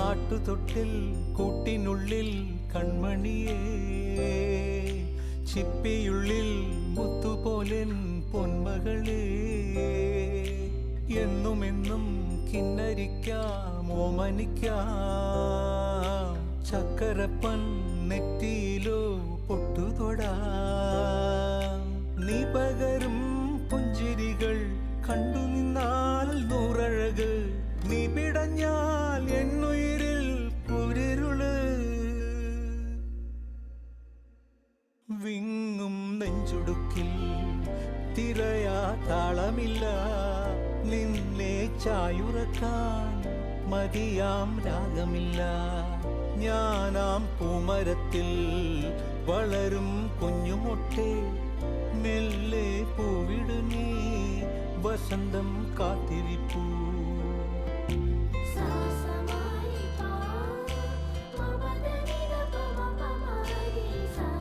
ആട്ടുതൊട്ടിൽ കൂട്ടിനുള്ളിൽ കൺമണിയേ, ചിപ്പിയുള്ളിൽ മുത്തുപോലെൻ പൊന്മകളേ, എന്നുമെന്നും കിന്നരിക്കാം ഓമനിക്കാം, ചക്കരപ്പൻ നെറ്റിയിലോ പൊട്ടുതൊടാം. നീ പകരും പുഞ്ചിരികൾ കണ്ടു നിന്നാൽ നൂറഴക്, നീ പിടഞ്ഞാൽ എന്നുയിരിൽ കുരിരുള്. വിങ്ങും നെഞ്ചുടുക്കിൽ തിരയാ താളമില്ല, നിന്നെ ചായുറക്കാൻ മതിയാം രാഗമില്ല. ഞാനാം പൂമരത്തിൽ വളരും കുഞ്ഞുമൊട്ടെ, മെല്ലെ പൂവിടു നീ വസന്തം കാത്തിരി.